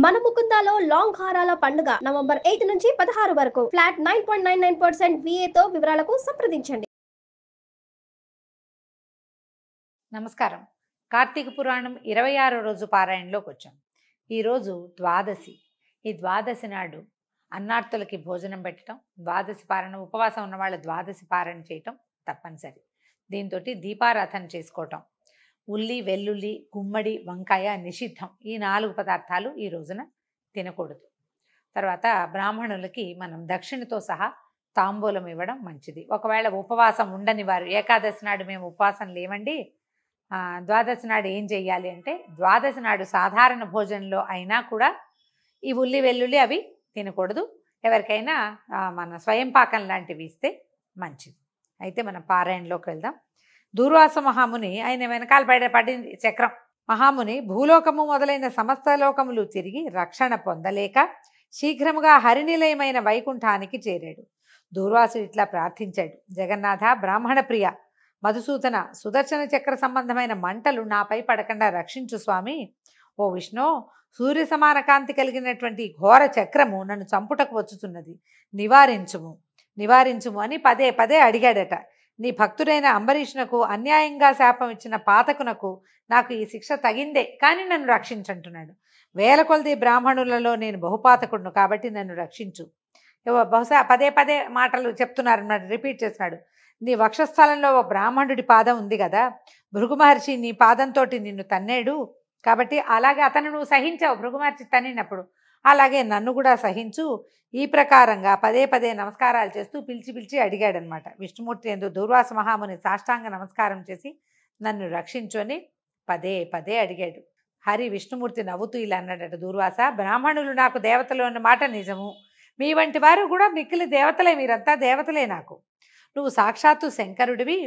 మన ముకుందాలో లాంగ్ హారాల పండుగ నవంబర్ 8 నుంచి 16 వరకు ఫ్లాట్ 9.99% VAతో వివరాలకు సంప్రదించండి. నమస్కారం. కార్తీక పురాణం 26వ రోజు పారాయణలోకి వచ్చాం. ఈరోజు ద్వాదశి. ఈ ద్వాదశి నాడు అన్నార్తులకి భోజనం పెట్టడం, ద్వాదశి పారాయణ ఉపవాసం ఉన్న వాళ్ళు ద్వాదశి పారాయణ చేయటం తప్పనిసరి. దీంతో దీపారాధన చేసుకోవటం, ఉల్లి, వెల్లుల్లి, గుమ్మడి, వంకాయ నిషిద్ధం. ఈ 4 పదార్థాలు ఈ రోజున తినకూడదు. తర్వాత బ్రాహ్మణులకి మనం దక్షిణతో సహా తాంబూలం ఇవ్వడం మంచిది. ఒకవేళ ఉపవాసం ఉండని వారు, ఏకాదశి నాడు మేము ఉపవాసం లేవండి, ద్వాదశి నాడు ఏం చెయ్యాలి అంటే, ద్వాదశి నాడు సాధారణ భోజనంలో అయినా కూడా ఈ ఉల్లి, వెల్లుల్లి అవి తినకూడదు. ఎవరికైనా మన స్వయం పాకం లాంటివి ఇస్తే మంచిది. అయితే మనం పారాయణలోకి వెళ్దాం. దూర్వాస మహాముని, ఆయన వెనకాల పడింది చక్రం. మహాముని భూలోకము మొదలైన సమస్త లోకములు తిరిగి రక్షణ పొందలేక శీఘ్రముగా హరినిలయమైన వైకుంఠానికి చేరాడు. దూర్వాసుడు ఇట్లా ప్రార్థించాడు: జగన్నాథ, బ్రాహ్మణ ప్రియ, మధుసూదన, సుదర్శన చక్ర సంబంధమైన మంటలు నాపై పడకుండా రక్షించు స్వామి. ఓ విష్ణు, సూర్య సమాన కాంతి కలిగినటువంటి ఘోర చక్రము నన్ను చంపుటకు వచ్చుతున్నది, నివారించుము నివారించుము అని పదే పదే అడిగాడట. నీ భక్తుడైన అంబరీషునకు అన్యాయంగా శాపం ఇచ్చిన పాతకునకు నాకు ఈ శిక్ష తగిందే, కానీ నన్ను రక్షించంటున్నాడు. వేల కొలది బ్రాహ్మణులలో నేను బహుపాతకుడును, కాబట్టి నన్ను రక్షించు. బహుశా పదే పదే మాటలు చెప్తున్నారన్నమాట, రిపీట్ చేస్తున్నాడు. నీ వక్షస్థలంలో ఓ బ్రాహ్మణుడి పాదం ఉంది కదా, భృగు మహర్షి నీ పాదంతో నిన్ను తన్నేడు, కాబట్టి అలాగే అతను నువ్వు సహించావు భృగు మహర్షి తన్నినప్పుడు, అలాగే నన్ను కూడా సహించు. ఈ ప్రకారంగా పదే పదే నమస్కారాలు చేస్తూ పిలిచి పిలిచి అడిగాడనమాట. విష్ణుమూర్తి ఎందు దూర్వాస మహాముని సాష్టాంగ నమస్కారం చేసి నన్ను రక్షించు అని పదే పదే అడిగాడు. హరి విష్ణుమూర్తి నవ్వుతూ ఇలా అన్నాడట: దూర్వాస, బ్రాహ్మణులు నాకు దేవతలు అన్న మాట నిజము. మీ వంటి వారు కూడా మిక్కిలి దేవతలే, మీరంతా దేవతలే నాకు. నువ్వు సాక్షాత్తు శంకరుడివి,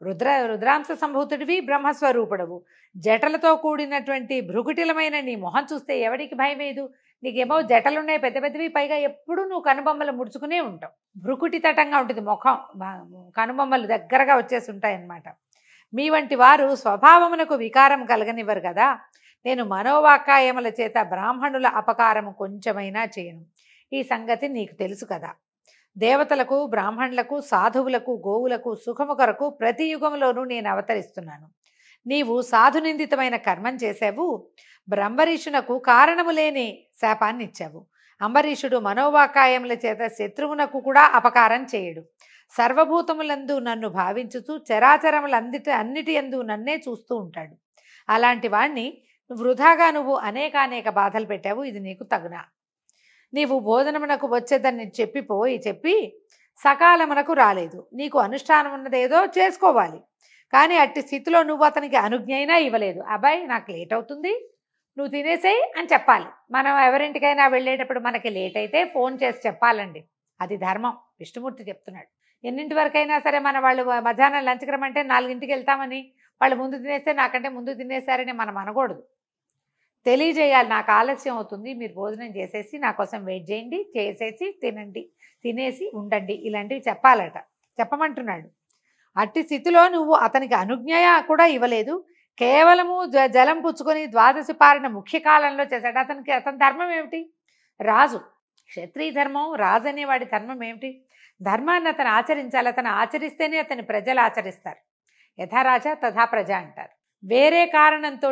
రుద్రాంశ సంభూతుడివి, బ్రహ్మస్వరూపుడవు. జటలతో కూడినటువంటి భృగుటిలమైన నీ మొహం చూస్తే ఎవడికి భయమేదు. నీకేమో జటలున్నాయి పెద్ద పెద్దవి, పైగా ఎప్పుడు నువ్వు కనుబొమ్మలు ముడుచుకునే ఉంటావు. భృకుటి తటంగా ఉంటుంది ముఖం, కనుబొమ్మలు దగ్గరగా వచ్చేసి ఉంటాయన్నమాట. మీ వంటి వారు స్వభావమునకు వికారం కలగనివ్వరు కదా. నేను మనోవాకాయముల చేత బ్రాహ్మణుల అపకారము కొంచెమైనా చేయను. ఈ సంగతి నీకు తెలుసు కదా. దేవతలకు, బ్రాహ్మణులకు, సాధువులకు, గోవులకు సుఖము కొరకు ప్రతి యుగంలోనూ నేను అవతరిస్తున్నాను. నీవు సాధునిందితమైన కర్మం చేశావు. అంబరీషునకు కారణము లేని శాపాన్ని ఇచ్చావు. అంబరీషుడు మనోవాకాయముల చేత శత్రువునకు కూడా అపకారం చేయడు. సర్వభూతములందు నన్ను భావించుతూ అన్నిటి యందు నన్నే చూస్తూ ఉంటాడు. అలాంటి వాణ్ణి వృధాగా నువ్వు అనేక బాధలు పెట్టావు. ఇది నీకు తగునా? నీవు భోజనమునకు వచ్చేదని చెప్పి సకాలమునకు రాలేదు. నీకు అనుష్ఠానం ఉన్నదేదో చేసుకోవాలి, కానీ అట్టి స్థితిలో నువ్వు అతనికి అనుజ్ఞైనా ఇవ్వలేదు. అబ్బాయి, నాకు లేట్ అవుతుంది, నువ్వు తినేసేయి అని చెప్పాలి. మనం ఎవరింటికైనా వెళ్ళేటప్పుడు మనకి లేట్ అయితే ఫోన్ చేసి చెప్పాలండి, అది ధర్మం. విష్ణుమూర్తి చెప్తున్నాడు. ఎన్నింటి వరకైనా సరే మన వాళ్ళు మధ్యాహ్నం లంచ్కి రమ్మంటే 4ంటికి వెళ్తామని వాళ్ళు ముందు తినేస్తే నాకంటే ముందు తినేసారని మనం అనకూడదు. తెలియజేయాలి, నాకు ఆలస్యం అవుతుంది, మీరు భోజనం చేసేసి నా కోసం వెయిట్ చేయండి, చేసేసి తినండి, తినేసి ఉండండి, ఇలాంటివి చెప్పాలట. చెప్పమంటున్నాడు. అట్టి స్థితిలో నువ్వు అతనికి అనుజ్ఞ కూడా ఇవ్వలేదు. కేవలము జలం పుచ్చుకొని ద్వాదశి పారణ ముఖ్య కాలంలో చేశాడు. అతని ధర్మం ఏమిటి? రాజు, క్షత్రియ ధర్మం, రాజు అనేవాడి ధర్మం ఏమిటి? ధర్మాన్ని అతను ఆచరించాలి. అతను ఆచరిస్తేనే అతని ప్రజలు ఆచరిస్తారు. యథా రాజా తథా ప్రజ అంటారు. వేరే కారణంతో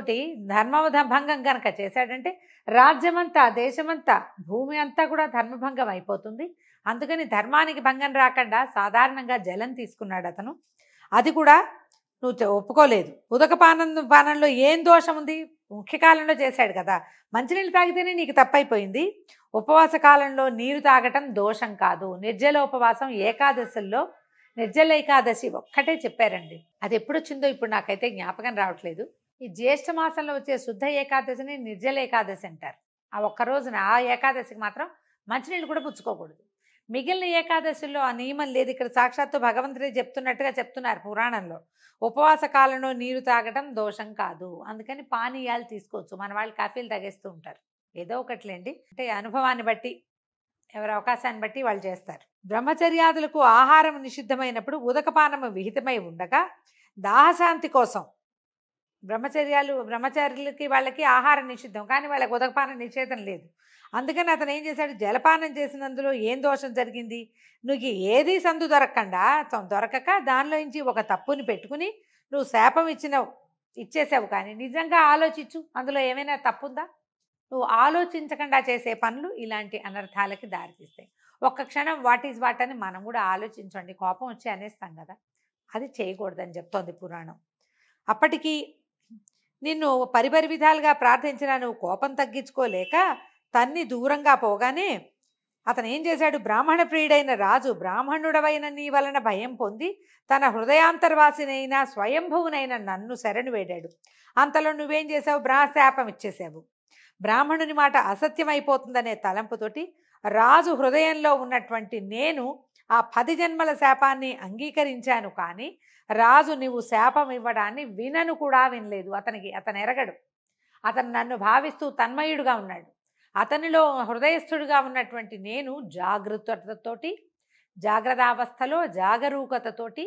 ధర్మభంగం కనుక చేశాడంటే రాజ్యమంతా, దేశమంతా, భూమి అంతా కూడా ధర్మభంగం అయిపోతుంది. అందుకని ధర్మానికి భంగం రాకుండా సాధారణంగా జలం తీసుకున్నాడు అతను. అది కూడా నువ్వు ఒప్పుకోలేదు. పానంలో ఏం దోషం ఉంది? ముఖ్యకాలంలో చేశాడు కదా. మంచినీళ్ళు తాగితేనే నీకు తప్పైపోయింది. ఉపవాస కాలంలో నీరు తాగటం దోషం కాదు. నిర్జల ఉపవాసం ఏకాదశుల్లో నిర్జల ఏకాదశి ఒక్కటే చెప్పారండి. అది ఎప్పుడు వచ్చిందో ఇప్పుడు నాకైతే జ్ఞాపకం రావట్లేదు. ఈ జ్యేష్ఠ మాసంలో వచ్చే శుద్ధ ఏకాదశిని నిర్జల ఏకాదశి అంటారు. ఆ ఒక్క రోజున, ఆ ఏకాదశికి మాత్రం మంచినీళ్ళు కూడా పుచ్చుకోకూడదు. మిగిలిన ఏకాదశుల్లో ఆ నియమం లేదు. ఇక్కడ సాక్షాత్తు భగవంతుడే చెప్తున్నట్టుగా చెప్తున్నారు పురాణంలో. ఉపవాస కాలంలో నీరు తాగటం దోషం కాదు. అందుకని పానీయాలు తీసుకోవచ్చు. మన వాళ్ళు కాఫీలు తాగేస్తూ ఉంటారు. ఏదో ఒకట్లేండి, అంటే అనుభవాన్ని బట్టి, ఎవరి అవకాశాన్ని బట్టి వాళ్ళు చేస్తారు. బ్రహ్మచర్యాదులకు ఆహారం నిషిద్ధమైనప్పుడు ఉదకపానము విహితమై ఉండగా దాహశాంతి కోసం బ్రహ్మచారులకి వాళ్ళకి ఆహారం నిషిద్ధం, కానీ వాళ్ళకి ఉదకపానం నిషేధం లేదు. అందుకని అతను ఏం చేశాడు, జలపానం చేసినందులో ఏం దోషం జరిగింది, నువ్వు ఏది సందు దొరకక దానిలోంచి ఒక తప్పుని పెట్టుకుని నువ్వు శాపం ఇచ్చేసావు. కానీ నిజంగా ఆలోచించు, అందులో ఏమైనా తప్పుందా? నువ్వు ఆలోచించకుండా చేసే పనులు ఇలాంటి అనర్థాలకి దారితీస్తాయి. ఒక్క క్షణం వాట్ ఈజ్ వాట్ అని మనం కూడా ఆలోచించండి. కోపం వచ్చి అనేస్తాం కదా, అది చేయకూడదని చెప్తోంది పురాణం. అప్పటికి నిన్ను పరిపరి విధాలుగా ప్రార్థించినా నువ్వు కోపం తగ్గించుకోలేక తన్ని దూరంగా పోగానే అతను ఏం చేశాడు, బ్రాహ్మణ ప్రియుడైన రాజు బ్రాహ్మణుడవైన నీ వలన భయం పొంది తన హృదయాంతర్వాసినైన స్వయంభువునైన నన్ను శరణు వేడాడు. అంతలో నువ్వేం చేసావు, శాపం ఇచ్చేసావు. బ్రాహ్మణుని మాట అసత్యమైపోతుందనే తలంపుతోటి రాజు హృదయంలో ఉన్నటువంటి నేను ఆ 10 జన్మల శాపాన్ని అంగీకరించాను. కానీ రాజు నువ్వు శాపం ఇవ్వడాన్ని వినను కూడా వినలేదు. అతను ఎరగడు. అతను నన్ను భావిస్తూ తన్మయుడుగా ఉన్నాడు. అతనిలో హృదయస్థుడుగా ఉన్నటువంటి నేను జాగ్రత్తావస్థలో జాగరూకతతోటి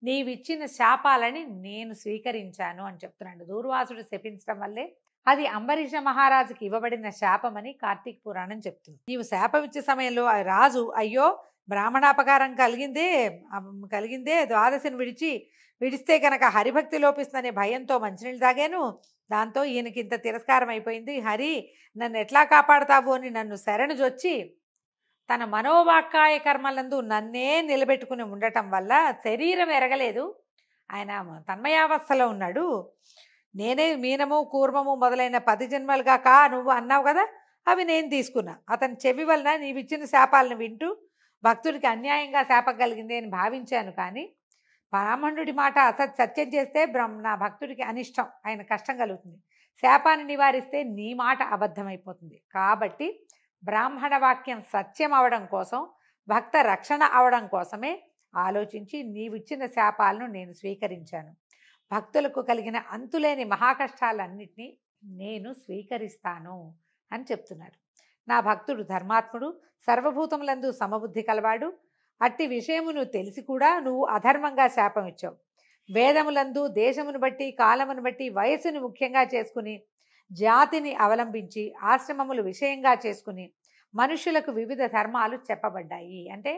నీవిచ్చిన శాపాలని నేను స్వీకరించాను అని చెప్తున్నాడు. దూర్వాసుడు శపించడం వల్లే అది అంబరీష మహారాజుకి ఇవ్వబడిన శాపమని కార్తీక పురాణం చెప్తుంది. నీవు శాపం ఇచ్చే సమయంలో ఆ రాజు అయ్యో బ్రాహ్మణాపకారం కలిగిందే ద్వాదశిని విడిస్తే కనుక హరిభక్తి లోపిస్తుందనే భయంతో మంచినీళ్ళు తాగాను. దాంతో ఈయనకి ఇంత తిరస్కారం అయిపోయింది. హరి నన్ను ఎట్లా కాపాడతావు అని నన్ను శరణుజొచ్చి తన మనోవాక్కాయ కర్మలందు నన్నే నిలబెట్టుకుని ఉండటం వల్ల శరీరం ఎరగలేదు, ఆయన తన్మయావస్థలో ఉన్నాడు. నేనే మీనము కూర్మము మొదలైన 10 జన్మలుగా నువ్వు అన్నావు కదా, అవి నేను తీసుకున్నా. అతని చెవి వలన నీవిచ్చిన శాపాలను వింటూ భక్తుడికి అన్యాయంగా శాపం కలిగింది అని భావించాను. కానీ బ్రాహ్మణుడి మాట సత్యం చేస్తే నా భక్తుడికి అనిష్టం, ఆయన కష్టం కలుగుతుంది. శాపాన్ని నివారిస్తే నీ మాట అబద్ధమైపోతుంది. కాబట్టి బ్రాహ్మణ వాక్యం సత్యం అవడం కోసం, భక్త రక్షణ అవడం కోసమే ఆలోచించి నీవిచ్చిన శాపాలను నేను స్వీకరించాను. భక్తులకు కలిగిన అంతులేని మహాకష్టాలన్నింటినీ నేను స్వీకరిస్తాను అని చెప్తున్నారు. నా భక్తుడు ధర్మాత్ముడు, సర్వభూతములందు సమబుద్ధి కలవాడు. అట్టి విషయమును తెలిసి కూడా నువ్వు అధర్మంగా శాపం ఇచ్చావు. వేదములందు దేశమును బట్టి కాలమును బట్టి వయస్సును ముఖ్యంగా చేసుకుని జాతిని అవలంబించి ఆశ్రమములు విషయంగా చేసుకుని మనుషులకు వివిధ ధర్మాలు చెప్పబడ్డాయి. అంటే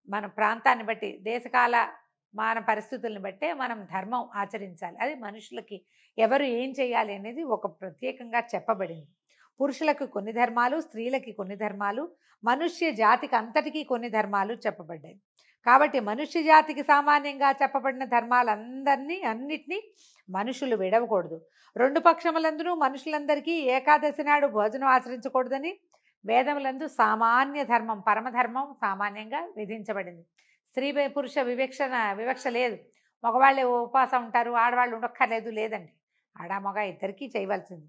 మన ప్రాంతాన్ని బట్టి దేశకాల మన పరిస్థితులను బట్టే మనం ధర్మం ఆచరించాలి. అది మనుషులకి ఎవరు ఏం చేయాలి అనేది ఒక ప్రత్యేకంగా చెప్పబడింది. పురుషులకు కొన్ని ధర్మాలు, స్త్రీలకి కొన్ని ధర్మాలు, మనుష్య జాతికి అంతటికీ కొన్ని ధర్మాలు చెప్పబడ్డాయి. కాబట్టి మనుష్య జాతికి సామాన్యంగా చెప్పబడిన అన్నిటినీ మనుషులు విడవకూడదు. 2 పక్షములందునూ మనుషులందరికీ ఏకాదశి నాడు భోజనం ఆచరించకూడదని వేదములందు సామాన్య ధర్మం, పరమధర్మం సామాన్యంగా విధించబడింది. స్త్రీ పురుష వివక్ష లేదు. మగవాళ్ళే ఉపవాసం ఉంటారు, ఆడవాళ్ళు ఉండక్కర్లేదు, లేదండి. ఆడ మగ ఇద్దరికీ చేయవలసింది.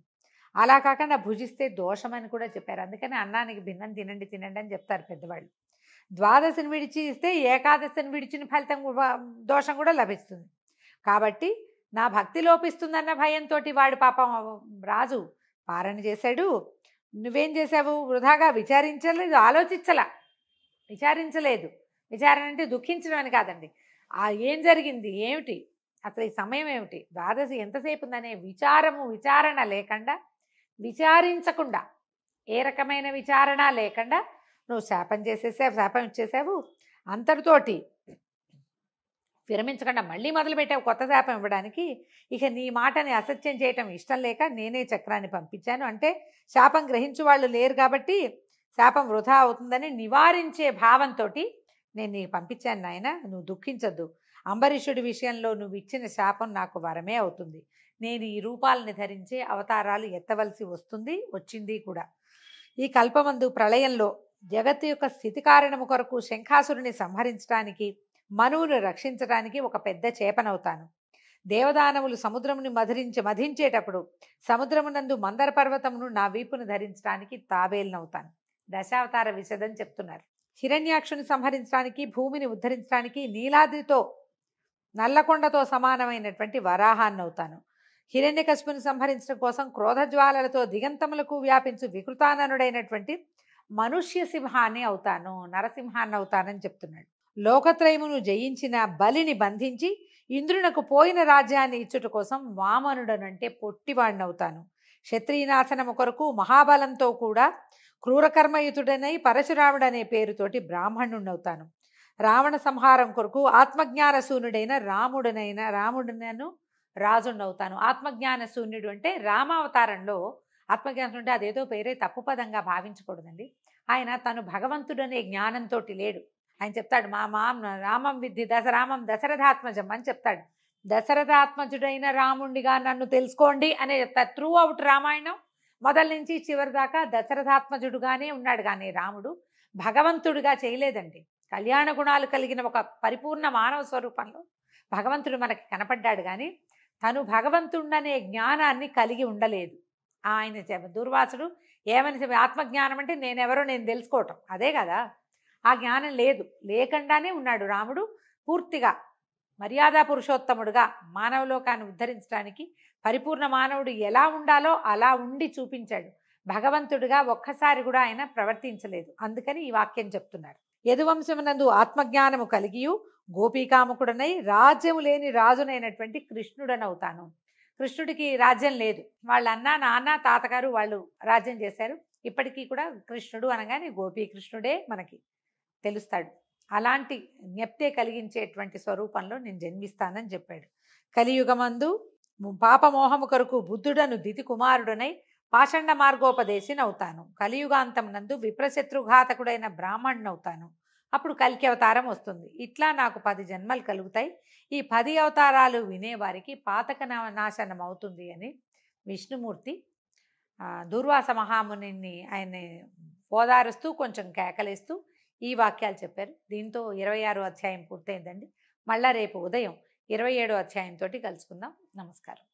అలా కాకుండా భుజిస్తే దోషమని కూడా చెప్పారు. అందుకని అన్నానికి భిన్నం తినండి అని చెప్తారు పెద్దవాళ్ళు. ద్వాదశిని విడిచి ఇస్తే ఏకాదశిని విడిచిన ఫలితం దోషం కూడా లభిస్తుంది. కాబట్టి నా భక్తి లోపిస్తుందన్న భయంతో వాడు పాపం రాజు పారణ చేశాడు. నువ్వేం చేసావు, వృధాగా విచారించలేదు. విచారణ అంటే దుఃఖించడం అని కాదండి. ఏం జరిగింది, ఏమిటి అసలు ఈ సమయం ఏమిటి, ద్వాదశి ఎంతసేపు ఉందనే విచారణ లేకుండా, విచారించకుండా, ఏ రకమైన విచారణ లేకుండా నువ్వు శాపం ఇచ్చేసావు. అంతటితోటి విరమించకుండా మళ్ళీ మొదలుపెట్టావు కొత్త శాపం ఇవ్వడానికి. ఇక నీ మాటని అసత్యం చేయటం ఇష్టం లేక నేనే చక్రాన్ని పంపించాను. అంటే శాపం గ్రహించు వాళ్ళు లేరు కాబట్టి శాపం వృధా అవుతుందని నివారించే భావంతో నేను నీకు పంపించాను. నాయన, నువ్వు దుఃఖించద్దు. అంబరీషుడి విషయంలో నువ్వు ఇచ్చిన శాపం నాకు వరమే అవుతుంది. నేను ఈ రూపాలని ధరించే అవతారాలు ఎత్తవలసి వచ్చింది కూడా. ఈ కల్పమందు ప్రళయంలో జగత్తు యొక్క స్థితి కారణము కొరకు శంఖాసురుని సంహరించడానికి, మనువును రక్షించడానికి ఒక పెద్ద చేపనవుతాను. దేవదానవులు సముద్రముని మధించేటప్పుడు సముద్రమునందు మందర పర్వతమును నా వీపును ధరించడానికి తాబేలునవుతాను. దశావతార విశదం చెప్తున్నారు. హిరణ్యాక్షుని సంహరించడానికి, భూమిని ఉద్ధరించడానికి నీలాద్రితో నల్లకొండతో సమానమైనటువంటి వరాహాన్ని అవుతాను. హిరణ్యకశిపుని సంహరించడం కోసం క్రోధజ్వాలలతో దిగంతములకు వ్యాపించు వికృతాననుడైనటువంటి మనుష్య సింహాన్ని అవుతాను, నరసింహాన్ని అవుతానని చెప్తున్నాడు. లోకత్రయమును జయించిన బలిని బంధించి ఇంద్రునకు పోయిన రాజ్యాన్ని ఇచ్చుట కోసం వామనుడనంటే పొట్టివాడినవుతాను. క్షత్రియనాశనము కొరకు మహాబలంతో కూడా క్రూరకర్మయుతుడనై పరశురాముడనే పేరుతోటి బ్రాహ్మణుడవుతాను. రావణ సంహారం కొరకు ఆత్మజ్ఞాన శూన్యుడైన రాముడనను రాజుండవుతాను. ఆత్మజ్ఞాన శూన్యుడు అంటే రామావతారంలో ఆత్మజ్ఞానం అంటే అదేదో పేరే తప్పు పదంగా భావించకూడదండి. ఆయన తను భగవంతుడనే జ్ఞానంతో లేడు. ఆయన చెప్తాడు రామం విద్ధి రామం దశరథాత్మజం అని చెప్తాడు. దశరథాత్మజుడైన రాముడిగా నన్ను తెలుసుకోండి అనే చెప్తారు. త్రూ అవుట్ రామాయణం మొదల నుంచి చివరి దాకా దశరథాత్మజుడుగానే ఉన్నాడు, కానీ రాముడు భగవంతుడిగా చేయలేదండి. కళ్యాణ గుణాలు కలిగిన ఒక పరిపూర్ణ మానవ స్వరూపంలో భగవంతుడు మనకి కనపడ్డాడు, కానీ తను భగవంతుడనే జ్ఞానాన్ని కలిగి ఉండలేదు. ఆయన దుర్వాసుడు ఏమని ఆత్మజ్ఞానం అంటే నేనెవరో నేను తెలుసుకోవటం, అదే కదా. ఆ జ్ఞానం లేకుండానే ఉన్నాడు రాముడు. పూర్తిగా మర్యాదా పురుషోత్తముడుగా మానవలోకాన్ని ఉద్ధరించడానికి పరిపూర్ణ మానవుడు ఎలా ఉండాలో అలా ఉండి చూపించాడు. భగవంతుడిగా ఒక్కసారి కూడా ఆయన ప్రవర్తించలేదు. అందుకని ఈ వాక్యం చెప్తున్నారు. యదువంశమునందు ఆత్మజ్ఞానము కలిగియు గోపీకాముకుడనై రాజ్యము లేని రాజునైనటువంటి కృష్ణుడనవుతాను. కృష్ణుడికి రాజ్యం లేదు. వాళ్ళ అన్న నాన్న తాతగారు వాళ్ళు రాజ్యం చేశారు. ఇప్పటికీ కూడా కృష్ణుడు అనగానే గోపీకృష్ణుడే మనకి తెలుస్తాడు. అలాంటి జ్ఞప్తే కలిగించేటువంటి స్వరూపంలో నేను జన్మిస్తానని చెప్పాడు. కలియుగమందు పాపమోహము కొరకు బుద్ధుడను దితి కుమారుడనై పాషండ మార్గోపదేశినవుతాను. కలియుగాంతమునందు విప్రశత్రుఘాతకుడైన బ్రాహ్మణునవుతాను. అప్పుడు కల్కి అవతారం వస్తుంది. ఇట్లా నాకు 10 జన్మలు కలుగుతాయి. ఈ 10 అవతారాలు వినేవారికి పాతక నాశనం అవుతుంది అని విష్ణుమూర్తి దుర్వాస మహామునిని ఆయన్ని ఓదారుస్తూ కొంచెం కేకలేస్తూ ఈ వాక్యాలు చెప్పారు. దీంతో 26వ అధ్యాయం పూర్తయిందండి. మళ్ళా రేపు ఉదయం 27వ అధ్యాయంతో కలుసుకుందాం. నమస్కారం.